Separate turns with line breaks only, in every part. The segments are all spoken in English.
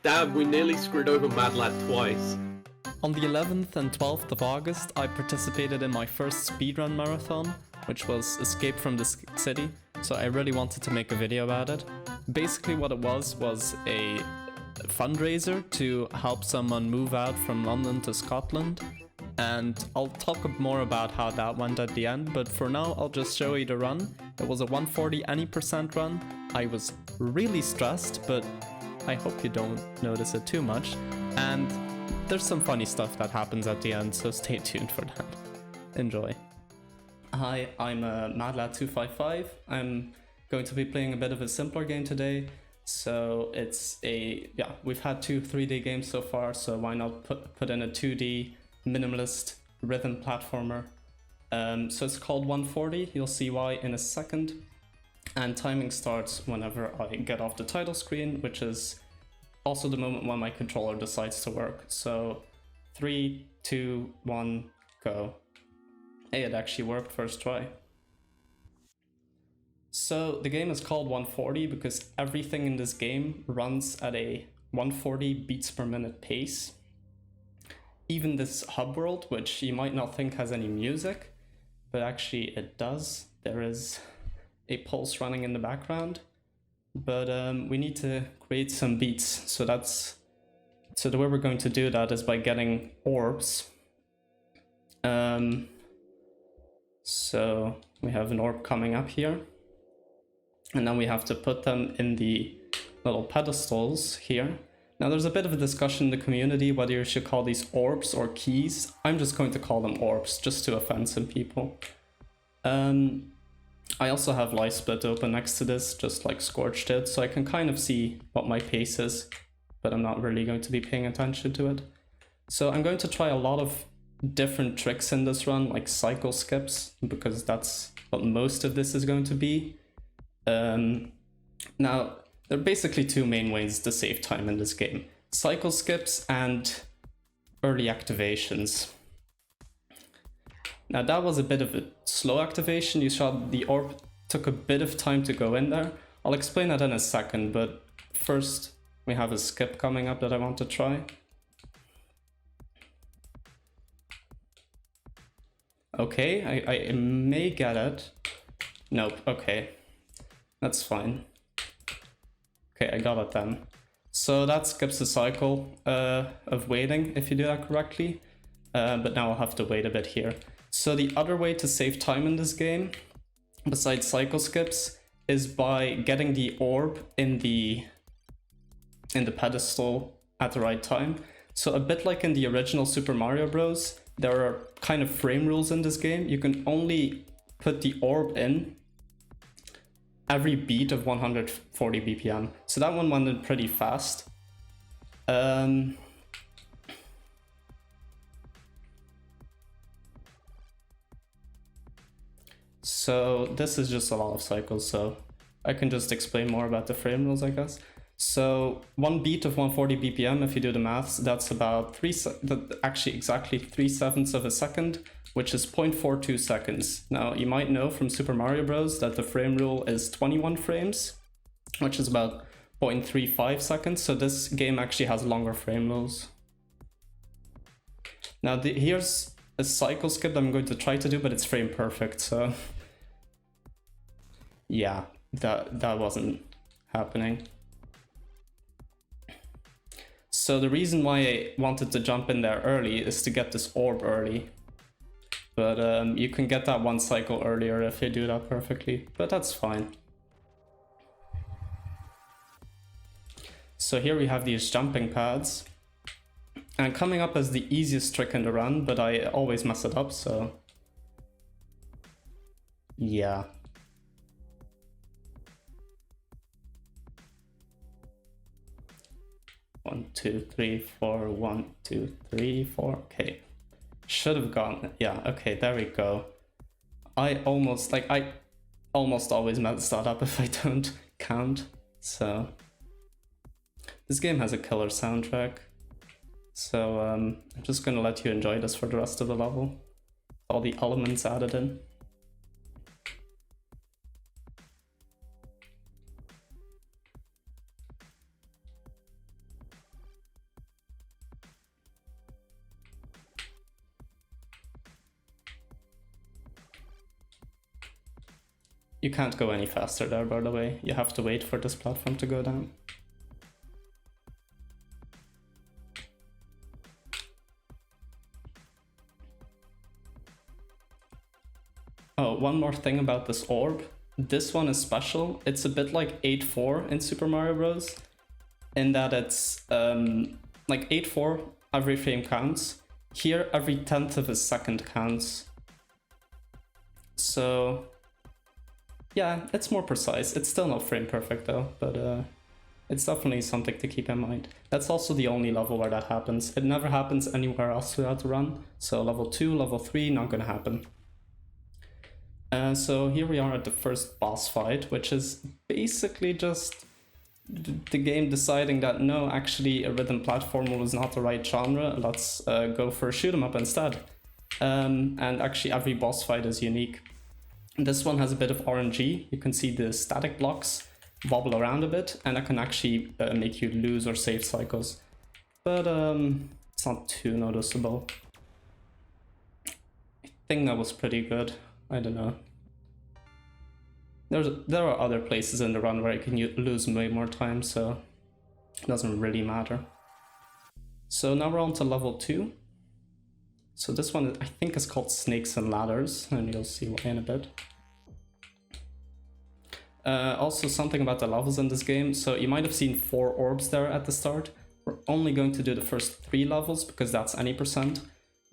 Damn, we nearly screwed over Mad Lad twice.
On the 11th and 12th of August, I participated in my first speedrun marathon, which was Escape from the City, so I really wanted to make a video about it. Basically what it was a fundraiser to help someone move out from London to Scotland, and I'll talk more about how that went at the end, but for now I'll just show you the run. It was a 140 any percent run. I was really stressed, but I hope you don't notice it too much, and there's some funny stuff that happens at the end, so stay tuned for that. Enjoy. Hi, I'm MadLad255. I'm going to be playing a bit of a simpler game today. So it's we've had 2 3D games so far, so why not put in a 2D minimalist rhythm platformer. So it's called 140, you'll see why in a second. And timing starts whenever I get off the title screen, which is also the moment when my controller decides to work. So 3, 2, 1, go. Hey, it actually worked first try. So the game is called 140 because everything in this game runs at a 140 beats per minute pace. Even this hub world, which you might not think has any music, but actually it does. There is a pulse running in the background, but we need to create some beats. So the way we're going to do that is by getting orbs. So we have an orb coming up here, and then we have to put them in the little pedestals here. Now there's a bit of a discussion in the community whether you should call these orbs or keys. I'm just going to call them orbs, just to offend some people. I also have live split open next to this, just like Scorch did, so I can kind of see what my pace is, but I'm not really going to be paying attention to it. So I'm going to try a lot of different tricks in this run, like cycle skips, because that's what most of this is going to be. Now, there are basically 2 main ways to save time in this game: cycle skips and early activations. Now that was a bit of a slow activation. You saw the orb took a bit of time to go in there. I'll explain that in a second, but first we have a skip coming up that I want to try. Okay, I may get it. Nope, okay. That's fine. Okay, I got it then. So that skips the cycle of waiting if you do that correctly. But now I'll have to wait a bit here. So the other way to save time in this game, besides cycle skips, is by getting the orb in the pedestal at the right time. So a bit like in the original Super Mario Bros, there are kind of frame rules in this game. You can only put the orb in every beat of 140 BPM. So that one went in pretty fast. So this is just a lot of cycles, so I can just explain more about the frame rules, I guess. So 1 beat of 140 BPM, if you do the maths, that's about actually exactly 3/7 of a second, which is 0.42 seconds. Now you might know from Super Mario Bros. That the frame rule is 21 frames, which is about 0.35 seconds. So this game actually has longer frame rules. Now here's a cycle skip that I'm going to try to do, but it's frame perfect, so yeah, that wasn't happening. So the reason why I wanted to jump in there early is to get this orb early. But you can get that 1 cycle earlier if you do that perfectly, but that's fine. So here we have these jumping pads. And coming up as the easiest trick in the run, but I always mess it up, so yeah. One, 2, 3, 4, 1, 2, 3, 4. Okay. Should have gone. Yeah, okay, there we go. I almost always mess that up if I don't count. So this game has a killer soundtrack. So I'm just gonna let you enjoy this for the rest of the level. All the elements added in. You can't go any faster there, by the way. You have to wait for this platform to go down. Oh, one more thing about this orb. This one is special. It's a bit like 8-4 in Super Mario Bros. In that it's like 8-4, every frame counts. Here, every 10th of a second counts. So yeah, it's more precise. It's still not frame perfect though, but it's definitely something to keep in mind. That's also the only level where that happens. It never happens anywhere else throughout the run. So level 2, level 3, not gonna happen. So here we are at the first boss fight, which is basically just the game deciding that no, actually a rhythm platformer was not the right genre, let's go for a shoot 'em up instead. And actually every boss fight is unique. This one has a bit of RNG. You can see the static blocks wobble around a bit, and that can actually make you lose or save cycles. But it's not too noticeable. I think that was pretty good. I don't know. There are other places in the run where you can lose way more time, so it doesn't really matter. So now we're on to level 2. So this one I think is called Snakes and Ladders, and you'll see why in a bit. Also something about the levels in this game. So you might have seen 4 orbs there at the start. We're only going to do the first 3 levels because that's any percent.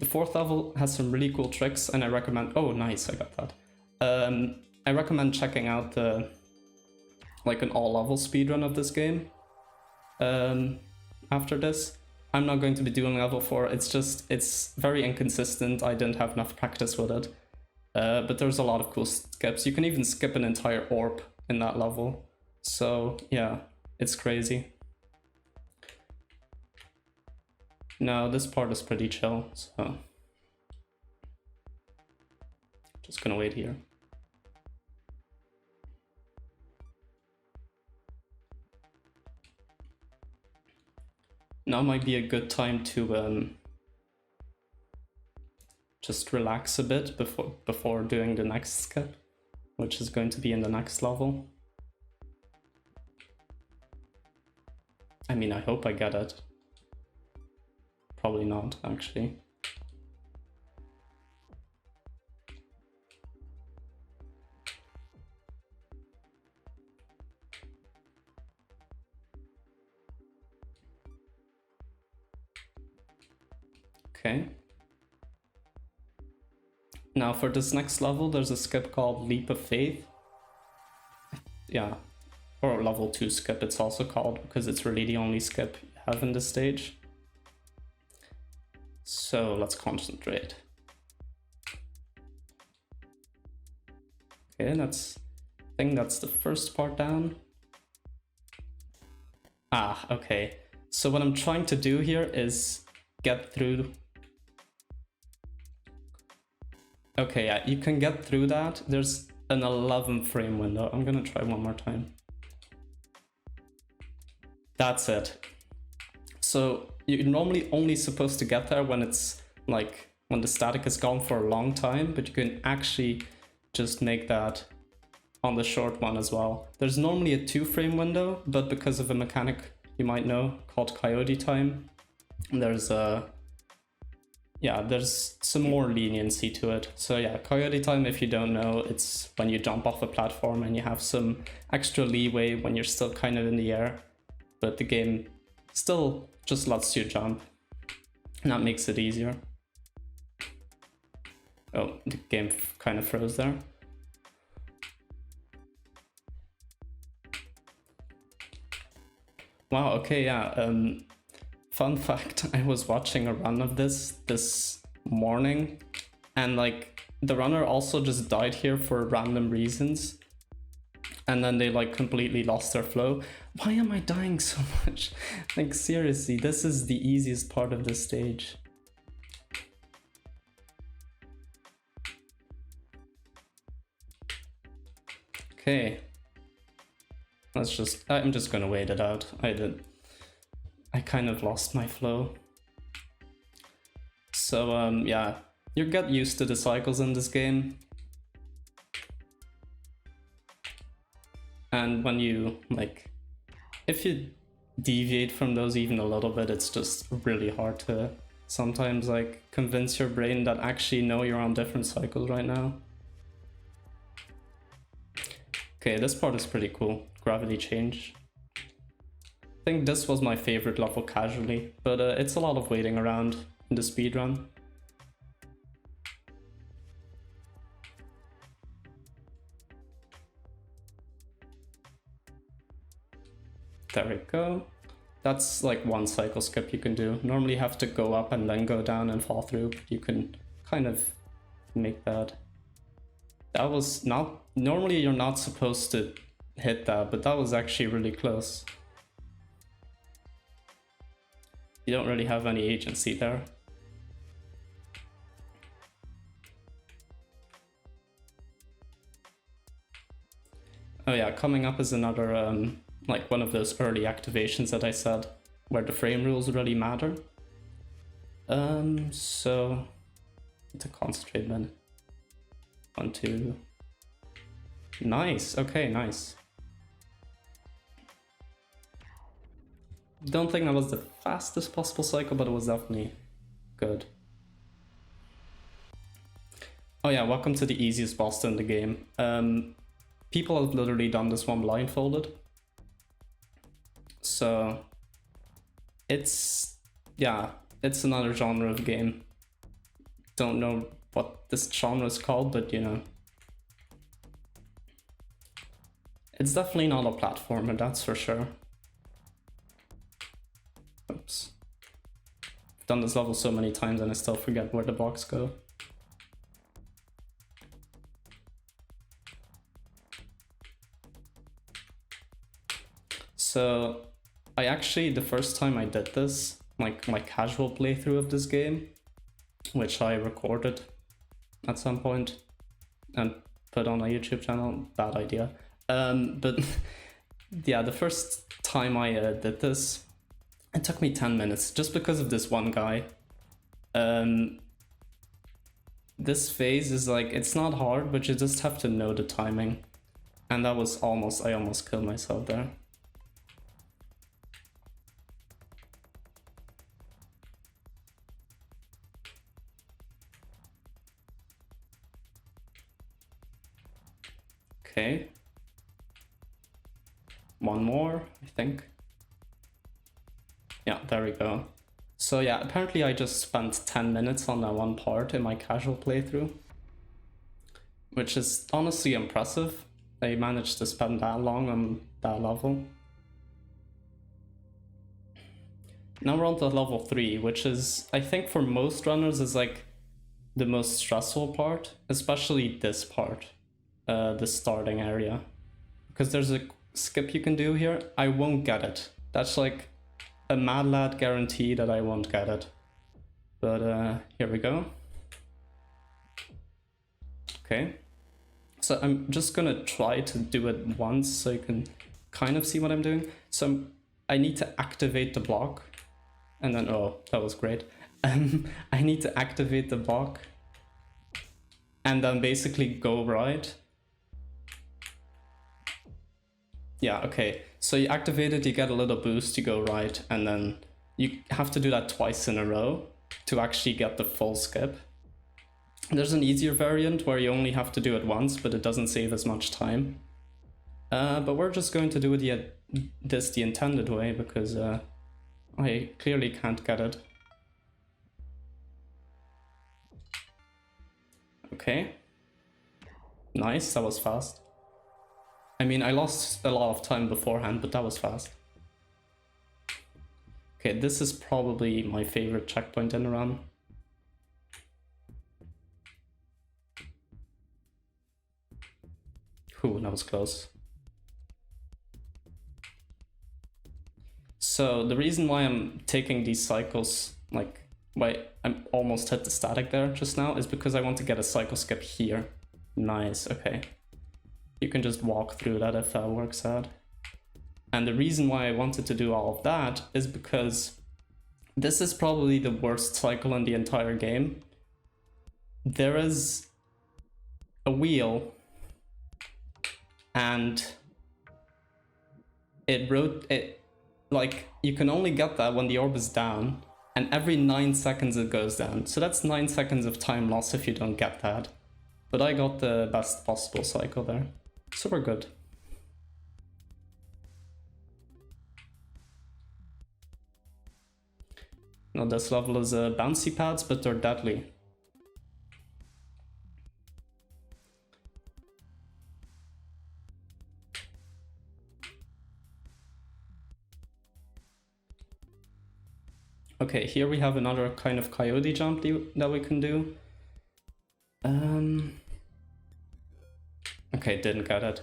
The 4th level has some really cool tricks, and I recommend... Oh, nice, I got that. I recommend checking out the like an all-level speedrun of this game after this. I'm not going to be doing level 4, it's very inconsistent. I didn't have enough practice with it. But there's a lot of cool skips. You can even skip an entire orb in that level. So yeah, it's crazy. Now this part is pretty chill, so just gonna wait here. Now might be a good time to just relax a bit before doing the next skip, which is going to be in the next level. I mean, I hope I get it. Probably not, actually. Okay. Now for this next level, there's a skip called Leap of Faith. Yeah, or level 2 skip it's also called, because it's really the only skip you have in this stage. So let's concentrate. Okay, I think that's the first part down. Ah, okay. So what I'm trying to do here is get through. Okay, yeah, you can get through that. There's an 11 frame window. I'm gonna try one more time. That's it. So you're normally only supposed to get there when it's like when the static is gone for a long time, but you can actually just make that on the short one as well. There's normally a 2 frame window, but because of a mechanic you might know called coyote time, there's some more leniency to it. So yeah, coyote time, if you don't know, it's when you jump off a platform and you have some extra leeway when you're still kind of in the air, but the game still just lets you jump, and that makes it easier. Oh, the game kind of froze there. Wow, okay, yeah. Fun fact, I was watching a run of this morning, and like the runner also just died here for random reasons, and then they like completely lost their flow. Why am I dying so much? Like seriously, this is the easiest part of this stage. Okay. I'm just gonna wait it out. I kind of lost my flow. So yeah, you get used to the cycles in this game. And when you, like, if you deviate from those even a little bit, it's just really hard to sometimes, like, convince your brain that actually, no, you're on different cycles right now. Okay, this part is pretty cool. Gravity change. I think this was my favorite level casually, but it's a lot of waiting around in the speedrun. There we go. That's like one cycle skip you can do. Normally you have to go up and then go down and fall through, but you can kind of make that. That was not... Normally you're not supposed to hit that, but that was actually really close. You don't really have any agency there. Oh yeah, coming up is another, like one of those early activations that I said, where the frame rules really matter. So, need to concentrate then. 1, 2. Nice, okay, nice. Don't think that was the fastest possible cycle, but it was definitely good. Oh yeah, welcome to the easiest boss in the game. People have literally done this one blindfolded. So it's, yeah, it's another genre of game. Don't know what this genre is called, but you know. It's definitely not a platformer, that's for sure. Oops. I've done this level so many times and I still forget where the blocks go. So I actually, the first time I did this, like my casual playthrough of this game, which I recorded at some point and put on a YouTube channel, bad idea. But yeah, the first time I did this, it took me 10 minutes just because of this one guy. This phase is like, it's not hard, but you just have to know the timing. And that was almost, I almost killed myself there. Okay. One more, I think. Yeah, there we go. So yeah, apparently I just spent 10 minutes on that one part in my casual playthrough, which is honestly impressive. They managed to spend that long on that level. Now we're on to level 3, which is, I think for most runners, is like the most stressful part, especially this part, the starting area. Because there's a skip you can do here. I won't get it. That's like a mad lad guarantee that I won't get it. But here we go. Okay. So I'm just gonna try to do it once so you can kind of see what I'm doing. So I need to activate the block. And then, oh, that was great. I need to activate the block. And then basically go right. Yeah, okay. So you activate it, you get a little boost, you go right, and then you have to do that twice in a row to actually get the full skip. There's an easier variant where you only have to do it once, but it doesn't save as much time. But we're just going to do this the intended way, because I clearly can't get it. Okay. Nice, that was fast. I mean, I lost a lot of time beforehand, but that was fast. Okay, this is probably my favorite checkpoint in the run. Ooh, that was close. So the reason why I'm taking these cycles, like why I almost hit the static there just now, is because I want to get a cycle skip here. Nice, okay. You can just walk through that if that works out. And the reason why I wanted to do all of that is because this is probably the worst cycle in the entire game. There is a wheel and like, you can only get that when the orb is down, and every 9 seconds it goes down. So that's 9 seconds of time loss if you don't get that. But I got the best possible cycle there. So we're good. Now this level is bouncy pads, but they're deadly. Okay, here we have another kind of coyote jump that we can do. Okay, didn't get it.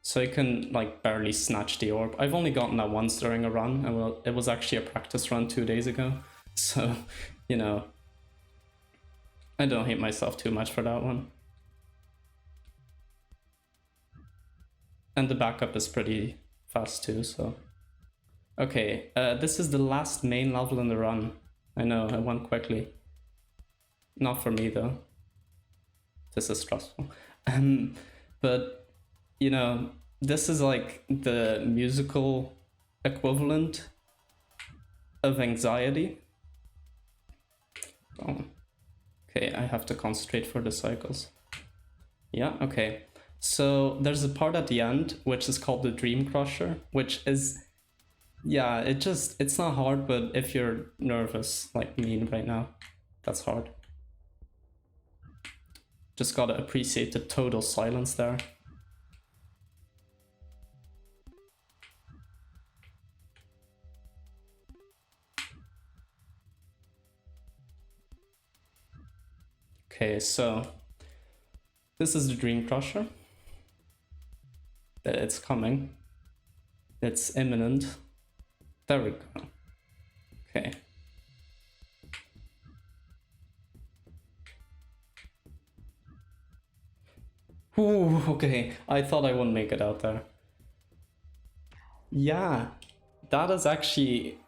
So you can like barely snatch the orb. I've only gotten that once during a run, and it was actually a practice run 2 days ago. So, you know, I don't hate myself too much for that one. And the backup is pretty fast too, so. Okay, this is the last main level in the run. I know, I went quickly. Not for me though. This is stressful. But, you know, this is like the musical equivalent of anxiety. Oh. Okay, I have to concentrate for the cycles. Yeah, okay. So there's a part at the end, which is called the Dream Crusher, which is, yeah, it's not hard, but if you're nervous like me right now, that's hard. Just gotta appreciate the total silence there. Okay, so this is the Dream Crusher. It's coming. It's imminent. There we go. Okay. Ooh, okay. I thought I wouldn't make it out there. Yeah, that is actually...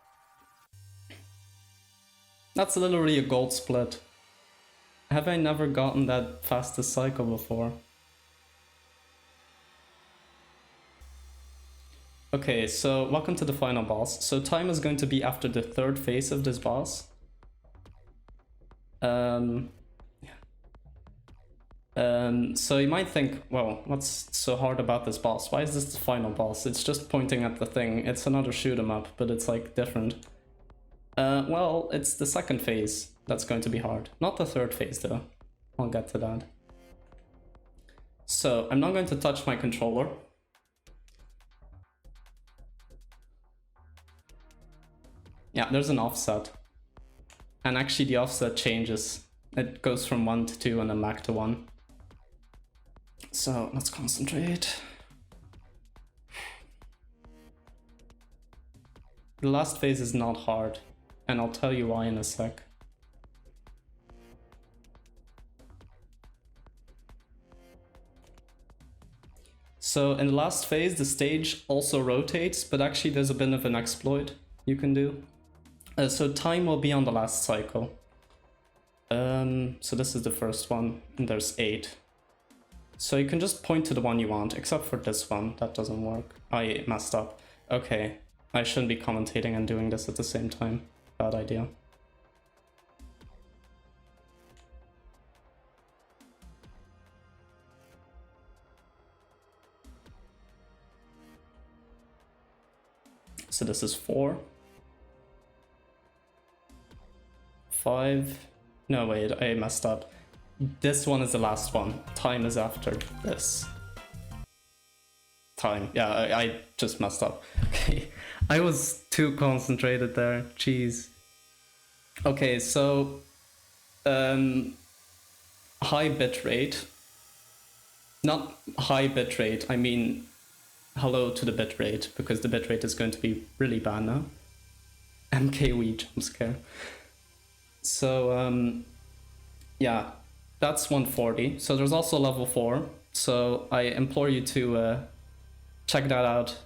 That's literally a gold split. Have I never gotten that fastest cycle before? Okay, so welcome to the final boss. So time is going to be after the 3rd phase of this boss. So you might think, well, what's so hard about this boss? Why is this the final boss? It's just pointing at the thing. It's another shoot 'em up, but it's like different. Well, it's the 2nd phase that's going to be hard. Not the 3rd phase though. I'll get to that. So I'm not going to touch my controller. Yeah, there's an offset. And actually the offset changes. It goes from 1 to 2 and then back to 1. So let's concentrate. The last phase is not hard, and I'll tell you why in a sec. So in the last phase, the stage also rotates, but actually there's a bit of an exploit you can do. So time will be on the last cycle. So this is the first one, and there's 8. So you can just point to the one you want, except for this one, that doesn't work. I messed up. Okay, I shouldn't be commentating and doing this at the same time. Bad idea. So this is 4. 5. No, wait, I messed up. This one is the last one. Time is after this. Time. Yeah, I just messed up. Okay, I was too concentrated there. Jeez. Okay, so high bitrate. Not high bitrate, I mean hello to the bitrate, because the bitrate is going to be really bad now. MKW jump scare. So yeah, that's 140. So there's also level 4. So I implore you to check that out.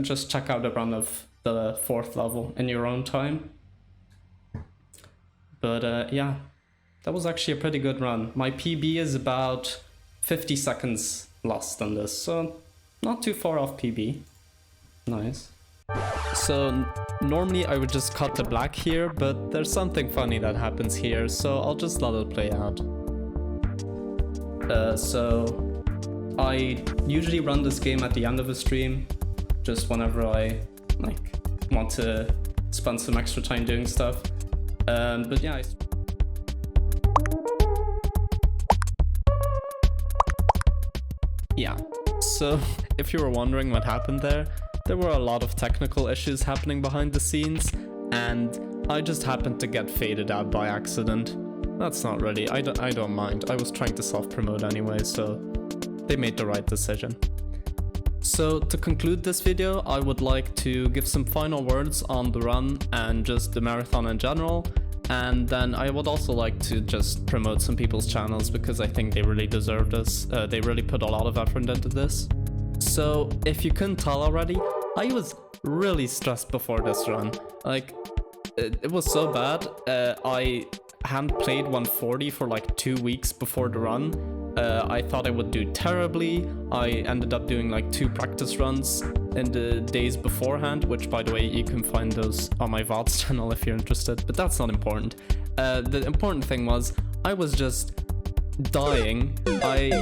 Just check out a run of the 4th level in your own time. But yeah, that was actually a pretty good run. My PB is about 50 seconds lost on this, so not too far off PB. Nice. So normally I would just cut to black here, but there's something funny that happens here, so I'll just let it play out. So I usually run this game at the end of a stream, just whenever I want to spend some extra time doing stuff. But yeah. Yeah. So if you were wondering what happened there were a lot of technical issues happening behind the scenes, and I just happened to get faded out by accident. That's not really, I don't mind. I was trying to self-promote anyway, so they made the right decision. So to conclude this video, I would like to give some final words on the run and just the marathon in general. And then I would also like to just promote some people's channels because I think they really deserve this. They really put a lot of effort into this. So if you couldn't tell already, I was really stressed before this run. Like, it was so bad. I hadn't played 140 for like 2 weeks before the run. I thought I would do terribly. I ended up doing like 2 practice runs in the days beforehand, which by the way, you can find those on my VODs channel if you're interested, but that's not important. The important thing was, I was just dying. I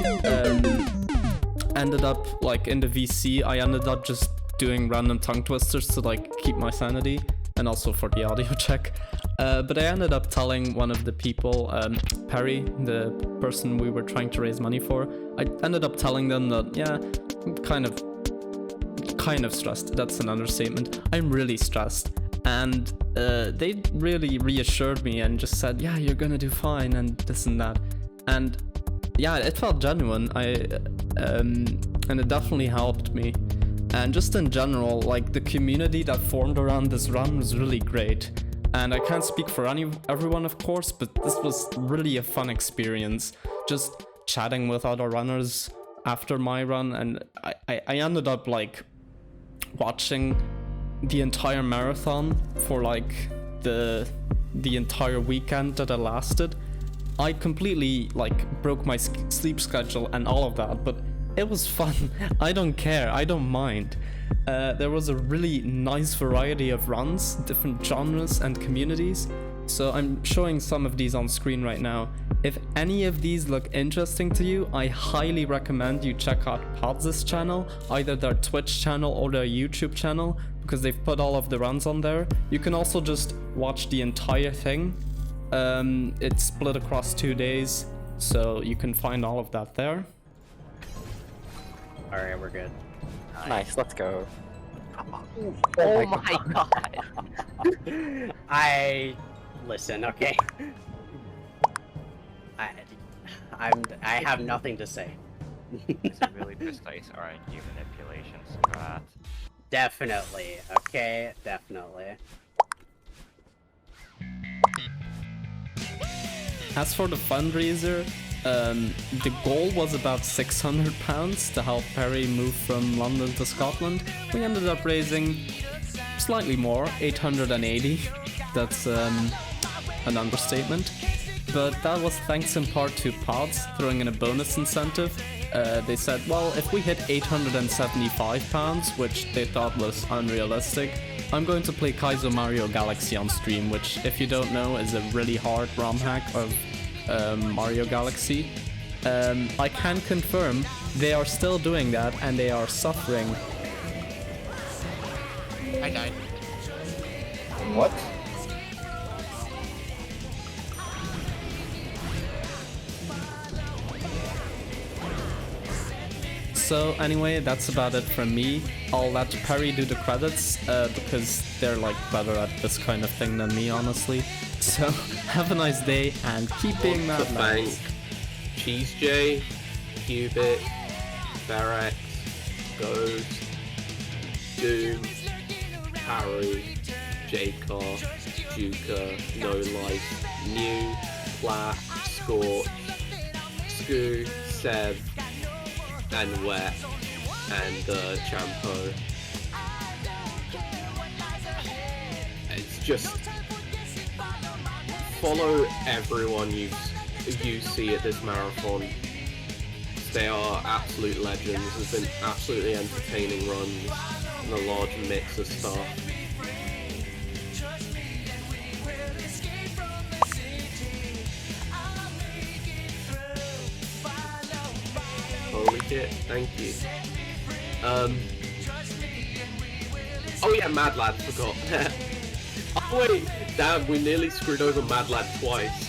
ended up like in the VC, I ended up just doing random tongue twisters to like keep my sanity and also for the audio check. But I ended up telling one of the people, Perry, the person we were trying to raise money for, I ended up telling them that, yeah, I'm kind of stressed. That's an understatement. I'm really stressed. And they really reassured me and just said, yeah, you're gonna do fine and this and that. And yeah, it felt genuine. And it definitely helped me. And just in general, like the community that formed around this run was really great. And I can't speak for everyone, of course, but this was really a fun experience. Just chatting with other runners after my run, and I ended up like watching the entire marathon for like the entire weekend that it lasted. I completely like broke my sleep schedule and all of that, but it was fun. I don't care, I don't mind. There was a really nice variety of runs, different genres and communities. So I'm showing some of these on screen right now. If any of these look interesting to you, I highly recommend you check out Pods' channel, either their Twitch channel or their YouTube channel, because they've put all of the runs on there. You can also just watch the entire thing. It's split across 2 days, so you can find all of that there.
Alright, we're good.
Nice, let's go.
Oh my god! Listen, okay? I have nothing to say.
It's a really precise RNG manipulation strat.
Definitely, okay? Definitely.
As for the fundraiser, the goal was about £600 to help Perry move from London to Scotland. We ended up raising slightly more, 880. That's an understatement. But that was thanks in part to Pods throwing in a bonus incentive. They said, well, if we hit £875, which they thought was unrealistic, I'm going to play Kaizo Mario Galaxy on stream, which, if you don't know, is a really hard ROM hack of Mario Galaxy. I can confirm they are still doing that and they are suffering.
I died.
What?
So anyway, that's about it from me. I'll let Perry do the credits because they're like better at this kind of thing than me, honestly. So have a nice day and keep being mad.
Thank Cheese J, Cubit, Barracks, Ghost, Doom, Harry, J-Car, Juka, No Life, New, Plat, Scorch, Scoo, Sev, and Wet, and Champo. It's just follow everyone you see at this marathon. They are absolute legends. There's been absolutely entertaining runs and a large mix of stuff. Holy shit, thank you. Oh yeah, Mad Lad, forgot. Oh wait, damn, we nearly screwed over Mad Lad twice.